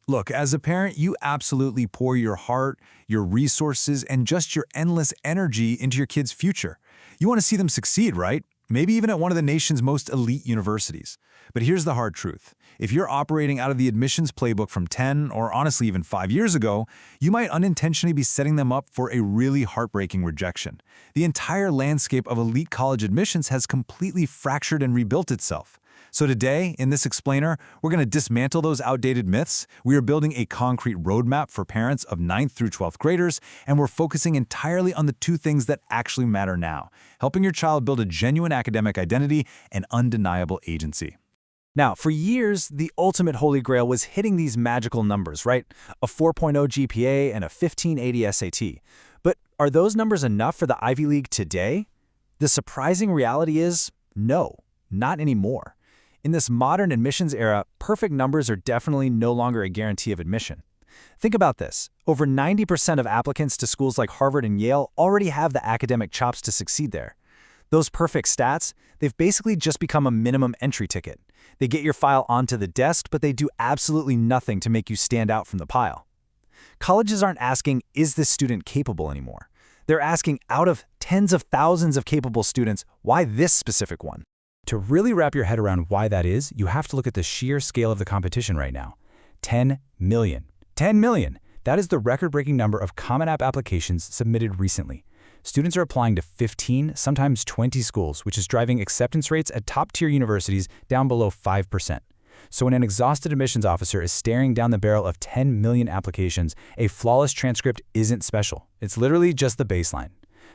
Look, as a parent, you absolutely pour your heart, your resources, and just your endless energy into your kids' future. You want to see them succeed, right? Maybe even at one of the nation's most elite universities. But here's the hard truth. If you're operating out of the admissions playbook from 10 or honestly even 5 years ago, you might unintentionally be setting them up for a really heartbreaking rejection. The entire landscape of elite college admissions has completely fractured and rebuilt itself. So today, in this explainer, we're going to dismantle those outdated myths. We are building a concrete roadmap for parents of 9th through 12th graders, and we're focusing entirely on the two things that actually matter now, helping your child build a genuine academic identity and undeniable agency. Now, for years, the ultimate holy grail was hitting these magical numbers, right? A 4.0 GPA and a 1580 SAT. But are those numbers enough for the Ivy League today? The surprising reality is, no, not anymore. In this modern admissions era, perfect numbers are definitely no longer a guarantee of admission. Think about this. Over 90% of applicants to schools like Harvard and Yale already have the academic chops to succeed there. Those perfect stats, they've basically just become a minimum entry ticket. They get your file onto the desk, but they do absolutely nothing to make you stand out from the pile. Colleges aren't asking, is this student capable anymore? They're asking, out of tens of thousands of capable students, why this specific one? To really wrap your head around why that is, you have to look at the sheer scale of the competition right now. 10 million. 10 million! That is the record-breaking number of Common App applications submitted recently. Students are applying to 15, sometimes 20 schools, which is driving acceptance rates at top-tier universities down below 5%. So when an exhausted admissions officer is staring down the barrel of 10 million applications, a flawless transcript isn't special. It's literally just the baseline.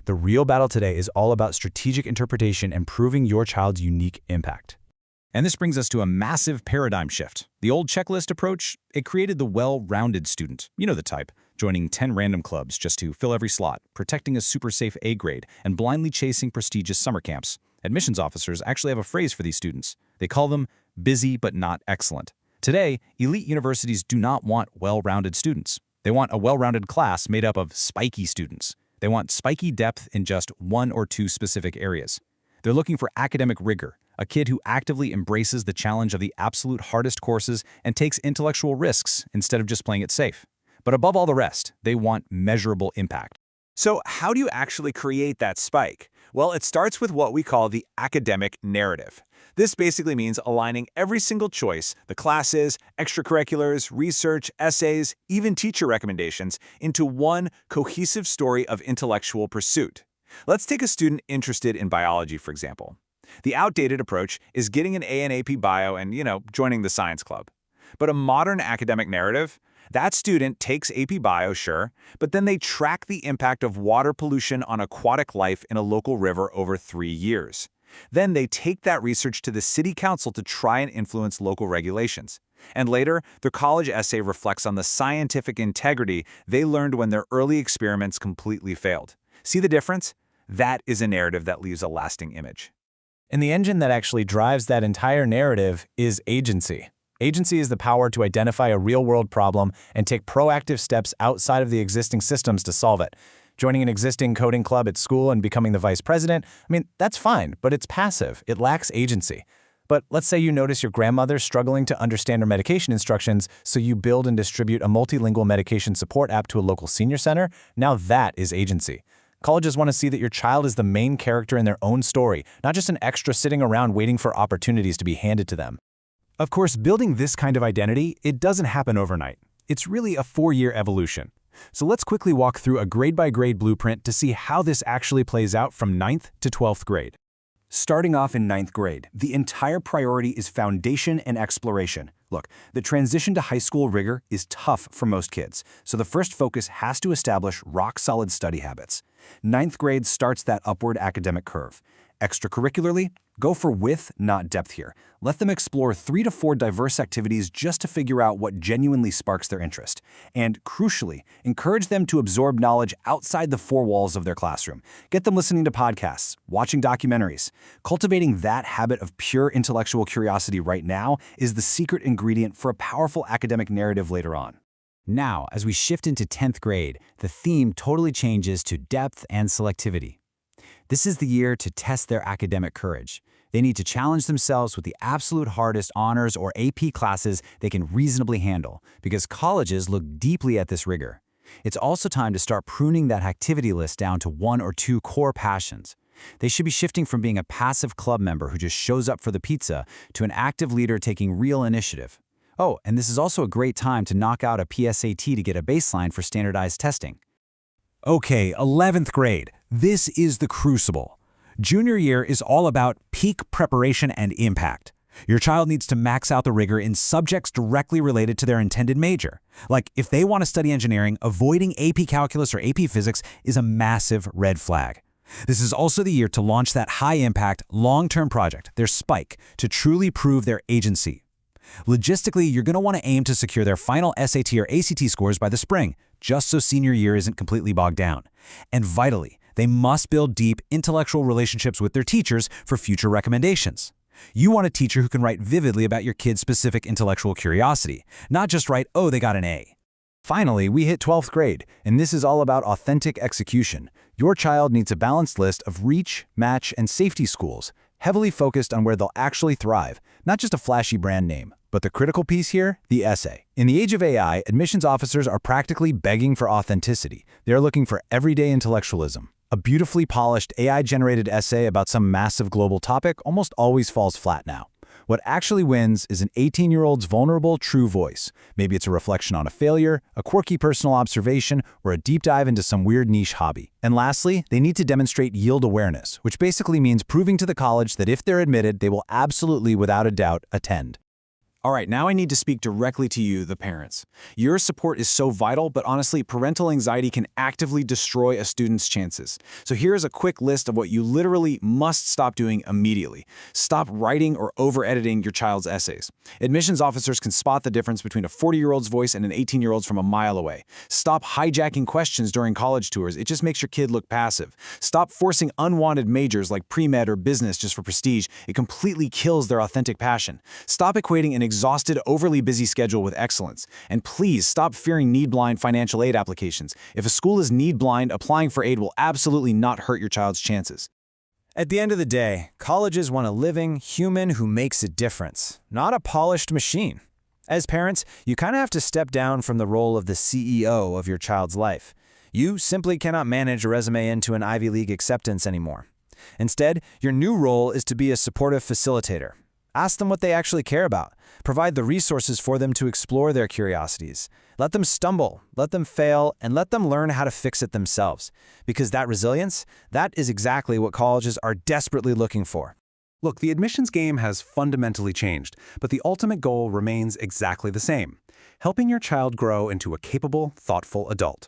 The real battle today is all about strategic interpretation and proving your child's unique impact. And this brings us to a massive paradigm shift. The old checklist approach, it created the well-rounded student. You know the type, joining 10 random clubs just to fill every slot, protecting a super safe A grade, and blindly chasing prestigious summer camps. Admissions officers actually have a phrase for these students. They call them busy but not excellent. Today, elite universities do not want well-rounded students. They want a well-rounded class made up of spiky students. They want spiky depth in just one or two specific areas. They're looking for academic rigor, a kid who actively embraces the challenge of the absolute hardest courses and takes intellectual risks instead of just playing it safe. But above all the rest, they want measurable impact. So how do you actually create that spike? Well, it starts with what we call the academic narrative. This basically means aligning every single choice, the classes, extracurriculars, research, essays, even teacher recommendations, into one cohesive story of intellectual pursuit. Let's take a student interested in biology, for example. The outdated approach is getting an A in AP Bio and, joining the science club. But a modern academic narrative, that student takes AP Bio, sure, but then they track the impact of water pollution on aquatic life in a local river over 3 years. Then they take that research to the city council to try and influence local regulations. And later, their college essay reflects on the scientific integrity they learned when their early experiments completely failed. See the difference? That is a narrative that leaves a lasting image. And the engine that actually drives that entire narrative is agency. Agency is the power to identify a real-world problem and take proactive steps outside of the existing systems to solve it. Joining an existing coding club at school and becoming the vice president, that's fine, but it's passive. It lacks agency. But let's say you notice your grandmother struggling to understand her medication instructions, so you build and distribute a multilingual medication support app to a local senior center. Now that is agency. Colleges want to see that your child is the main character in their own story, not just an extra sitting around waiting for opportunities to be handed to them. Of course, building this kind of identity, it doesn't happen overnight. It's really a 4-year evolution. So let's quickly walk through a grade-by-grade blueprint to see how this actually plays out from 9th to 12th grade. Starting off in 9th grade, the entire priority is foundation and exploration. Look, the transition to high school rigor is tough for most kids, so the first focus has to establish rock-solid study habits. 9th grade starts that upward academic curve. Extracurricularly, go for width, not depth here. Let them explore 3 to 4 diverse activities just to figure out what genuinely sparks their interest. And crucially, encourage them to absorb knowledge outside the 4 walls of their classroom. Get them listening to podcasts, watching documentaries. Cultivating that habit of pure intellectual curiosity right now is the secret ingredient for a powerful academic narrative later on. Now, as we shift into 10th grade, the theme totally changes to depth and selectivity. This is the year to test their academic courage. They need to challenge themselves with the absolute hardest honors or AP classes they can reasonably handle, because colleges look deeply at this rigor. It's also time to start pruning that activity list down to 1 or 2 core passions. They should be shifting from being a passive club member who just shows up for the pizza to an active leader taking real initiative. Oh, and this is also a great time to knock out a PSAT to get a baseline for standardized testing. Okay, 11th grade. This is the crucible. Junior year is all about peak preparation and impact. Your child needs to max out the rigor in subjects directly related to their intended major. Like, if they want to study engineering, avoiding AP Calculus or AP Physics is a massive red flag. This is also the year to launch that high-impact, long-term project, their spike, to truly prove their agency. Logistically, you're going to want to aim to secure their final SAT or ACT scores by the spring, just so senior year isn't completely bogged down. And vitally, they must build deep intellectual relationships with their teachers for future recommendations. You want a teacher who can write vividly about your kid's specific intellectual curiosity, not just write, "Oh, they got an A." Finally, we hit 12th grade, and this is all about authentic execution. Your child needs a balanced list of reach, match, and safety schools, heavily focused on where they'll actually thrive, not just a flashy brand name. But the critical piece here, the essay. In the age of AI, admissions officers are practically begging for authenticity. They're looking for everyday intellectualism. A beautifully polished AI-generated essay about some massive global topic almost always falls flat now. What actually wins is an 18-year-old's vulnerable, true voice. Maybe it's a reflection on a failure, a quirky personal observation, or a deep dive into some weird niche hobby. And lastly, they need to demonstrate yield awareness, which basically means proving to the college that if they're admitted, they will absolutely, without a doubt, attend. All right, now I need to speak directly to you, the parents. Your support is so vital, but honestly, parental anxiety can actively destroy a student's chances. So here's a quick list of what you literally must stop doing immediately. Stop writing or over-editing your child's essays. Admissions officers can spot the difference between a 40-year-old's voice and an 18-year-old's from a mile away. Stop hijacking questions during college tours. It just makes your kid look passive. Stop forcing unwanted majors like pre-med or business just for prestige. It completely kills their authentic passion. Stop equating an exhausted, overly busy schedule with excellence. And please stop fearing need-blind financial aid applications. If a school is need-blind, applying for aid will absolutely not hurt your child's chances. At the end of the day, colleges want a living human who makes a difference, not a polished machine. As parents, you kind of have to step down from the role of the CEO of your child's life. You simply cannot manage a resume into an Ivy League acceptance anymore. Instead, your new role is to be a supportive facilitator. Ask them what they actually care about. Provide the resources for them to explore their curiosities. Let them stumble, let them fail, and let them learn how to fix it themselves. Because that resilience, that is exactly what colleges are desperately looking for. Look, the admissions game has fundamentally changed, but the ultimate goal remains exactly the same: helping your child grow into a capable, thoughtful adult.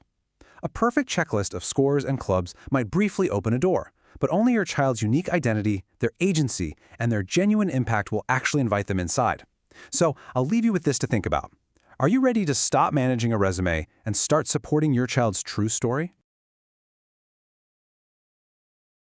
A perfect checklist of scores and clubs might briefly open a door, but only your child's unique identity, their agency, and their genuine impact will actually invite them inside. So I'll leave you with this to think about. Are you ready to stop managing a resume and start supporting your child's true story?